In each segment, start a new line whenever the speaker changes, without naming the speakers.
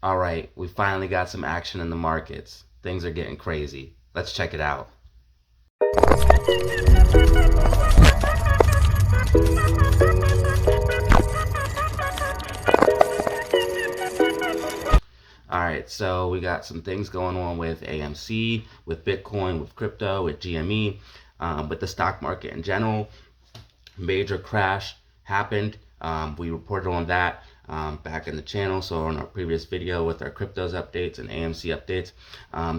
All right, we finally got some action in the markets. Things are getting crazy. Let's check it out. All right, so we got some things going on with AMC, with Bitcoin, with crypto, with GME, with the stock market in general. Major crash happened. We reported on that back in the channel, so on our previous video with our cryptos updates and AMC updates.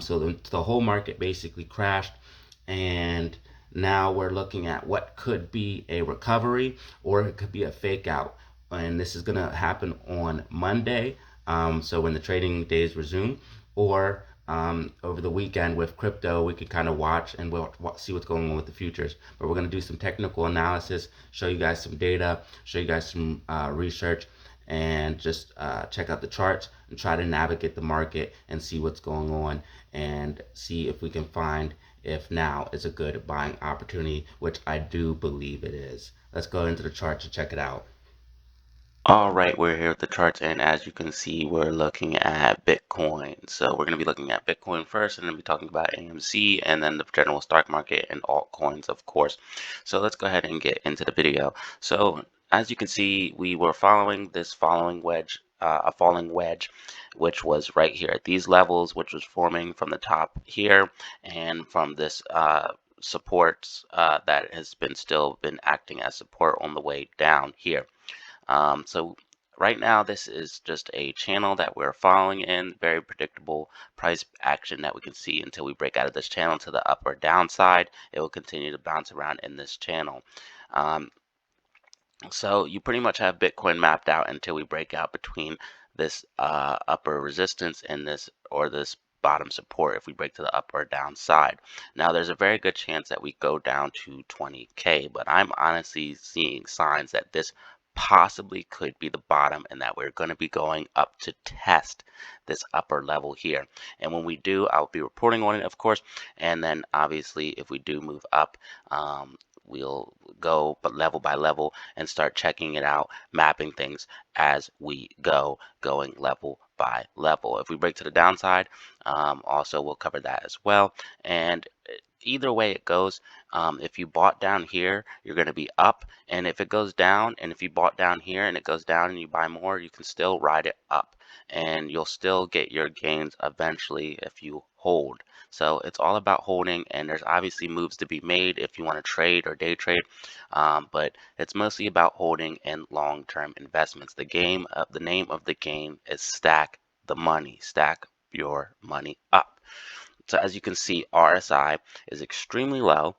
So the whole market basically crashed, and now we're looking at what could be a recovery or it could be a fake out. And this is going to happen on Monday, so when the trading days resume, or over the weekend with crypto, we could kind of watch and we'll see what's going on with the futures. But we're going to do some technical analysis, show you guys some data, show you guys some research, and just check out the charts and try to navigate the market and see what's going on and see if we can find if now is a good buying opportunity, which I do believe it is. Let's go into the chart to check it out. All right, we're here with the charts, and as you can see, we're looking at Bitcoin. So we're going to be looking at Bitcoin first, and then be talking about AMC, and then the general stock market and altcoins, of course. So let's go ahead and get into the video. So as you can see, we were following this falling wedge, which was right here at these levels, which was forming from the top here, and from this supports that has still been acting as support on the way down here. So right now, this is just a channel that we're following in, very predictable price action that we can see until we break out of this channel to the up or downside. It will continue to bounce around in this channel. So you pretty much have Bitcoin mapped out until we break out between this upper resistance and this bottom support if we break to the up or down side. Now there's a very good chance that we go down to 20K, but I'm honestly seeing signs that this possibly could be the bottom and that we're going to be going up to test this upper level here. And when we do, I'll be reporting on it, of course, and then obviously if we do move up, we'll go level by level and start checking it out, mapping things as we go, going level by level. If we break to the downside, also we'll cover that as well. And either way it goes, if you bought down here, you're going to be up, and if it goes down, and if you bought down here and it goes down and you buy more, you can still ride it up, and you'll still get your gains eventually if you hold. So it's all about holding, and there's obviously moves to be made if you want to trade or day trade, but it's mostly about holding and long-term investments. The name of the game is stack the money, stack your money up. So as you can see, RSI is extremely low,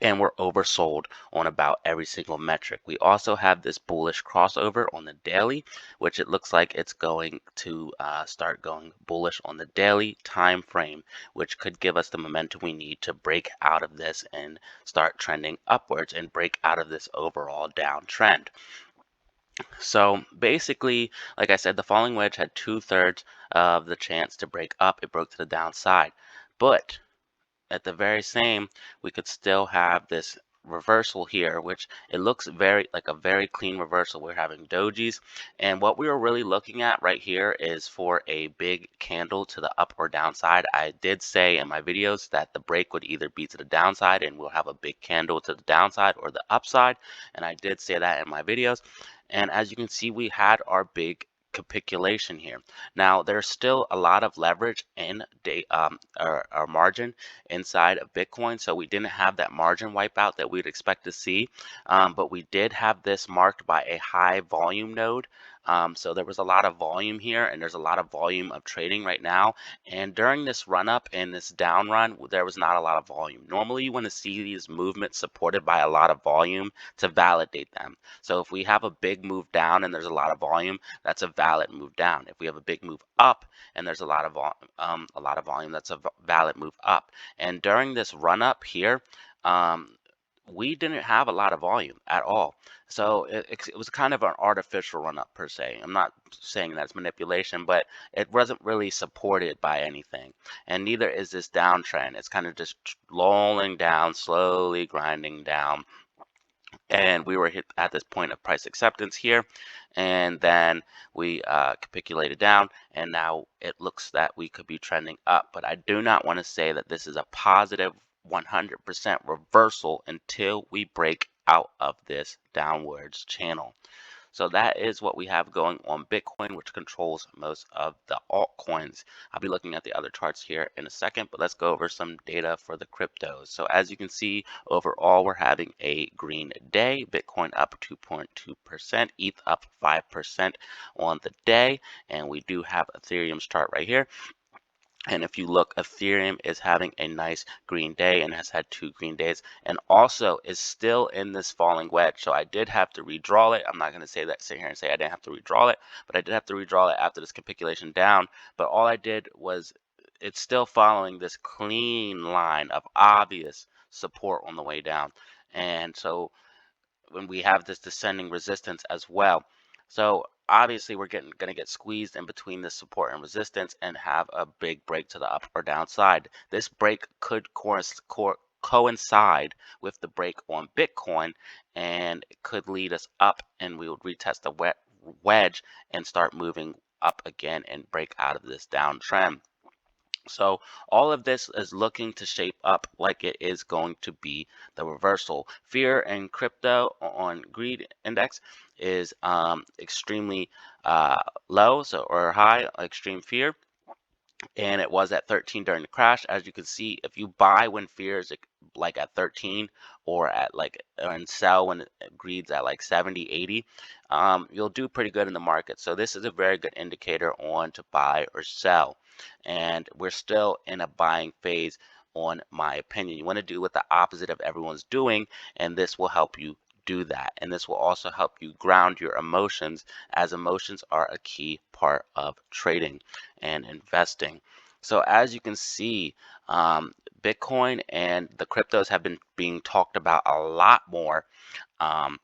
and we're oversold on about every single metric. We also have this bullish crossover on the daily, which it looks like it's going to start going bullish on the daily time frame, which could give us the momentum we need to break out of this and start trending upwards and break out of this overall downtrend. So basically, like I said, the falling wedge had 2/3 of the chance to break up. It broke to the downside, but at the very same, we could still have this reversal here, which it looks very like a very clean reversal. We're having dojis, and what we were really looking at right here is for a big candle to the up or downside. I did say in my videos that the break would either be to the downside and we'll have a big candle to the downside or the upside, and I did say that in my videos. And as you can see, we had our big capitulation here. Now there's still a lot of leverage in our margin inside of Bitcoin, so we didn't have that margin wipeout that we'd expect to see, but we did have this marked by a high volume node. So there was a lot of volume here, and there's a lot of volume of trading right now. And during this run up and this down run, there was not a lot of volume. Normally you want to see these movements supported by a lot of volume to validate them. So if we have a big move down and there's a lot of volume, that's a valid move down. If we have a big move up and there's a lot of volume, that's a valid move up. And during this run up here, we didn't have a lot of volume at all. So it was kind of an artificial run up per se. I'm not saying that's manipulation, but it wasn't really supported by anything. And neither is this downtrend. It's kind of just lolling down, slowly grinding down. and we were hit at this point of price acceptance here, and then we capitulated down, and now it looks that we could be trending up. But I do not want to say that this is a positive 100% reversal until we break out of this downwards channel. So that is what we have going on Bitcoin, which controls most of the altcoins. I'll be looking at the other charts here in a second, but let's go over some data for the cryptos. So as you can see, overall, we're having a green day. Bitcoin up 2.2%, ETH up 5% on the day, and we do have Ethereum's chart right here. And if you look, Ethereum is having a nice green day and has had 2 green days, and also is still in this falling wedge. So I did have to redraw it. I'm not going to sit here and say I didn't have to redraw it, but I did have to redraw it after this capitulation down. But all I did was, it's still following this clean line of obvious support on the way down. And so when we have this descending resistance as well. So obviously we're going to get squeezed in between the support and resistance and have a big break to the up or downside. This break could coincide with the break on Bitcoin, and it could lead us up, and we would retest the wedge and start moving up again and break out of this downtrend. So all of this is looking to shape up like it is going to be the reversal. Fear in crypto on greed index is extremely low, or high, extreme fear, and it was at 13 during the crash. As you can see, if you buy when fear is like at 13, or and sell when greed's at like 70, 80, you'll do pretty good in the market. So this is a very good indicator on to buy or sell, and we're still in a buying phase, on my opinion. You want to do what the opposite of everyone's doing, and this will help you do that. And this will also help you ground your emotions, as emotions are a key part of trading and investing. So as you can see, Bitcoin and the cryptos have been being talked about a lot more um,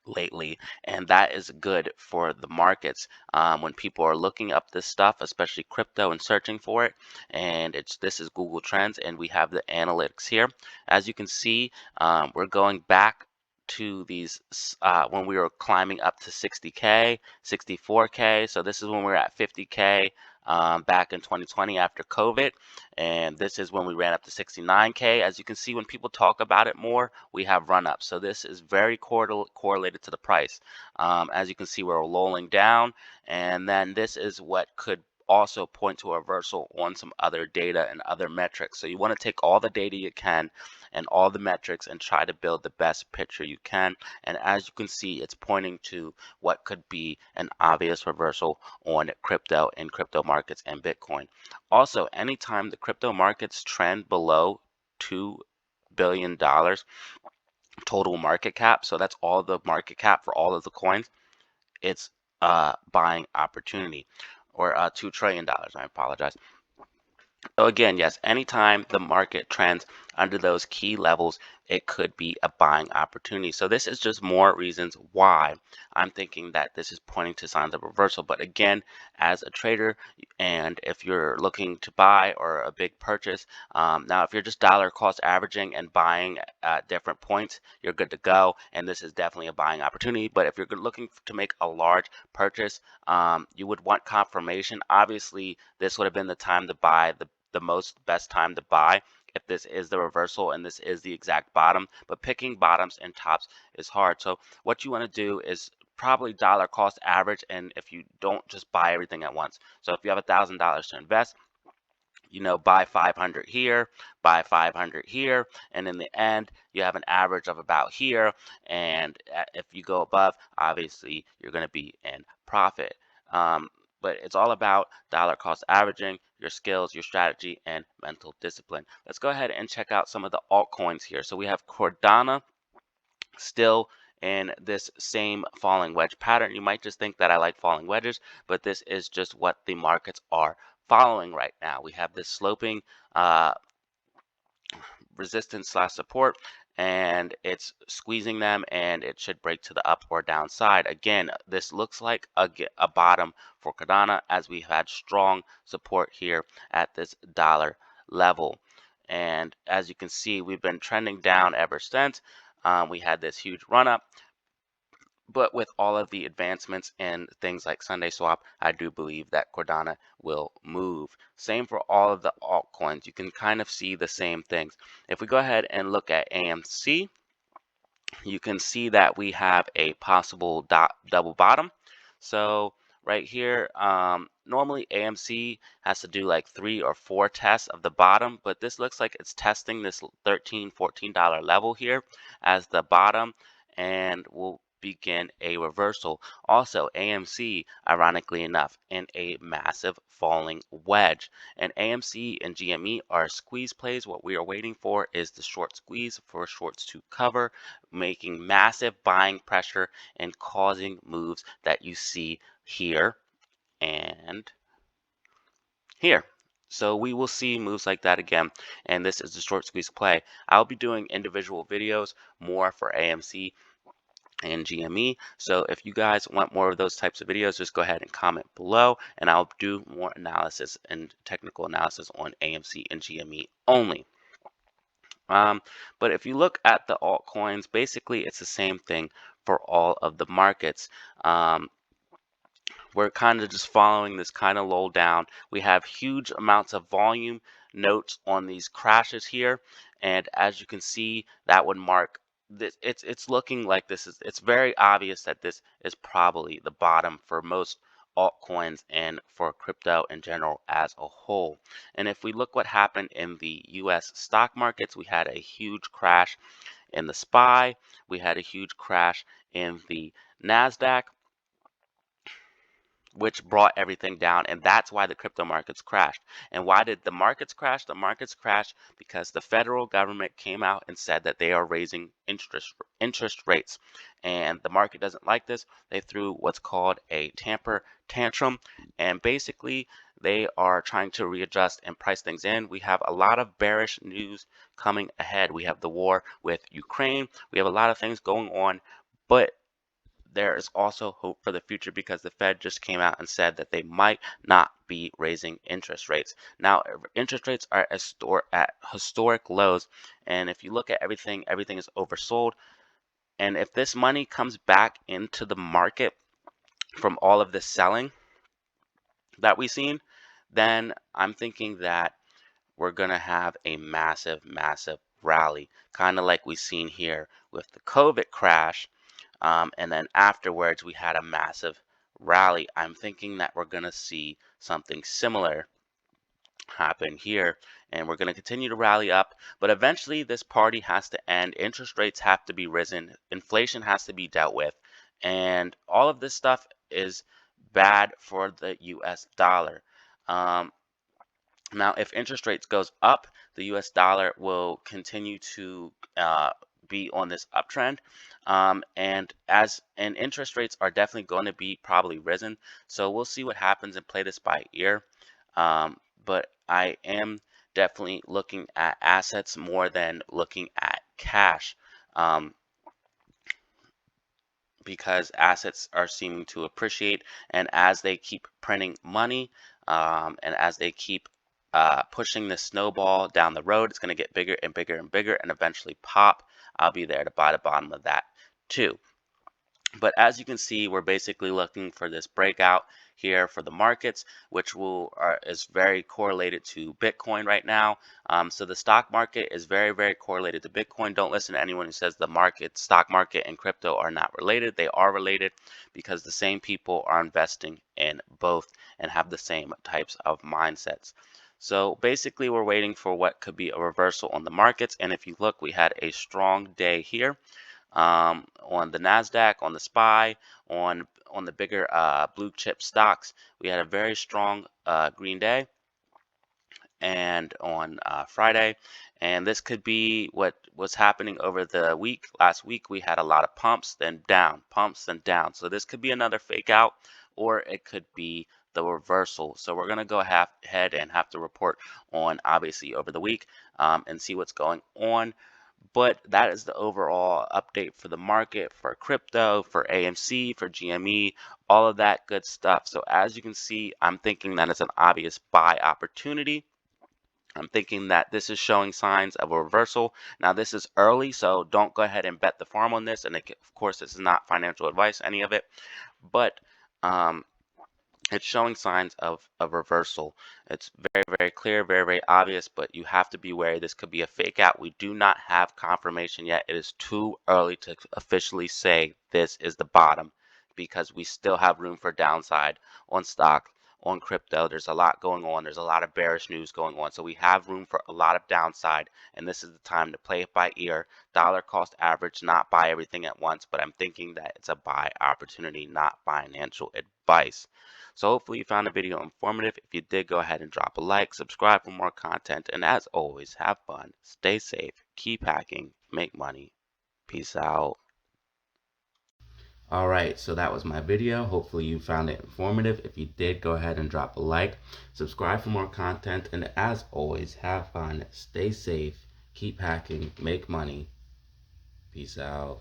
lately, and that is good for the markets. When people are looking up this stuff, especially crypto, and searching for it, and this is Google Trends, and we have the analytics here. As you can see, we're going back to these when we were climbing up to 60K, 64K. So this is when we were at 50K back in 2020 after COVID, and this is when we ran up to 69K. As you can see, when people talk about it more, we have run up. So this is very correlated to the price. As you can see, we're rolling down, and then this is what could also point to a reversal on some other data and other metrics. So you want to take all the data you can and all the metrics and try to build the best picture you can. And as you can see, it's pointing to what could be an obvious reversal on crypto, in crypto markets and Bitcoin. Also, anytime the crypto markets trend below $2 billion total market cap, so that's all the market cap for all of the coins, it's buying opportunity, or $2 trillion. I apologize. So again, yes, anytime the market trends under those key levels, it could be a buying opportunity. So this is just more reasons why I'm thinking that this is pointing to signs of reversal. But again, as a trader, and if you're looking to buy or a big purchase, now if you're just dollar cost averaging and buying at different points, you're good to go. And this is definitely a buying opportunity. But if you're looking to make a large purchase, you would want confirmation. Obviously, this would have been the time to buy, the best time to buy, if this is the reversal and this is the exact bottom. But picking bottoms and tops is hard. So what you want to do is probably dollar cost average, and if you don't just buy everything at once. So if you have $1,000 to invest, buy 500 here, buy 500 here, and in the end, you have an average of about here. And if you go above, obviously, you're going to be in profit. But it's all about dollar cost averaging, your skills, your strategy, and mental discipline. Let's go ahead and check out some of the altcoins here. So we have Cardano still in this same falling wedge pattern. You might just think that I like falling wedges, but this is just what the markets are following right now. We have this sloping resistance / support, and it's squeezing them, and it should break to the up or downside. Again, this looks like a bottom for Cardano, as we've had strong support here at this dollar level. And as you can see, we've been trending down ever since. We had this huge run up. But with all of the advancements in things like Sunday Swap, I do believe that Cardano will move. Same for all of the altcoins. You can kind of see the same things. If we go ahead and look at AMC, you can see that we have a possible double bottom. So right here, normally AMC has to do like 3 or 4 tests of the bottom, but this looks like it's testing this $13, $14 level here as the bottom, and will begin a reversal. Also, AMC, ironically enough, in a massive falling wedge. And AMC and GME are squeeze plays. What we are waiting for is the short squeeze for shorts to cover, making massive buying pressure and causing moves that you see here and here. So we will see moves like that again, and this is the short squeeze play. I'll be doing individual videos more for AMC and GME. So if you guys want more of those types of videos, just go ahead and comment below, and I'll do more analysis and technical analysis on AMC and GME only. But if you look at the altcoins, basically it's the same thing for all of the markets. We're kind of just following this kind of lull down. We have huge amounts of volume notes on these crashes here, and as you can see, that would mark this. It's looking like it's very obvious that this is probably the bottom for most altcoins and for crypto in general as a whole. And if we look what happened in the US stock markets, we had a huge crash in the SPY, we had a huge crash in the NASDAQ, which brought everything down, and that's why the crypto markets crashed. And why did the markets crash? The markets crashed because the federal government came out and said that they are raising interest rates, and the market doesn't like this. They threw what's called a tamper tantrum, and basically they are trying to readjust and price things in. We have a lot of bearish news coming ahead. We have the war with Ukraine. We have a lot of things going on, but there is also hope for the future because the Fed just came out and said that they might not be raising interest rates. Now, interest rates are at historic lows, and if you look at everything, everything is oversold. And if this money comes back into the market from all of this selling that we've seen, then I'm thinking that we're going to have a massive, massive rally, kind of like we've seen here with the COVID crash. And then afterwards, we had a massive rally. I'm thinking that we're going to see something similar happen here, and we're going to continue to rally up. But eventually, this party has to end. Interest rates have to be risen. Inflation has to be dealt with. And all of this stuff is bad for the US dollar. Now, if interest rates goes up, the U.S. dollar will continue to be on this uptrend, and interest rates are definitely going to be probably risen. So we'll see what happens and play this by ear. But I am definitely looking at assets more than looking at cash. Because assets are seeming to appreciate, and as they keep printing money, and as they keep pushing the snowball down the road, it's going to get bigger and bigger and bigger and eventually pop. I'll be there to buy the bottom of that too. But as you can see, we're basically looking for this breakout here for the markets, which is very correlated to Bitcoin right now. So the stock market is very, very correlated to Bitcoin. Don't listen to anyone who says the stock market and crypto are not related. They are related because the same people are investing in both and have the same types of mindsets. So basically, we're waiting for what could be a reversal on the markets. And if you look, we had a strong day here on the NASDAQ, on the SPY, on the bigger blue chip stocks. We had a very strong green day and on Friday. And this could be what was happening over the week. Last week, we had a lot of pumps, then down, pumps, then down. So this could be another fake out, or it could be the reversal. So we're going to go ahead and have to report on, obviously, over the week and see what's going on. But that is the overall update for the market, for crypto, for AMC, for GME, all of that good stuff. So as you can see, I'm thinking that it's an obvious buy opportunity. I'm thinking that this is showing signs of a reversal. Now, this is early, so don't go ahead and bet the farm on this. And of course, this is not financial advice, any of it, but um, it's showing signs of a reversal. It's very, very clear, very, very obvious, but you have to be wary. This could be a fake out. We do not have confirmation yet. It is too early to officially say this is the bottom because we still have room for downside on stock, on crypto. There's a lot going on. There's a lot of bearish news going on. So we have room for a lot of downside, and this is the time to play it by ear. Dollar cost average, not buy everything at once, but I'm thinking that it's a buy opportunity, not financial advice. So hopefully you found the video informative. If you did, go ahead and drop a like, subscribe for more content, and as always, have fun, stay safe, keep hacking, make money. Peace out. Alright, so that was my video. Hopefully you found it informative. If you did, go ahead and drop a like, subscribe for more content, and as always, have fun, stay safe, keep hacking, make money. Peace out.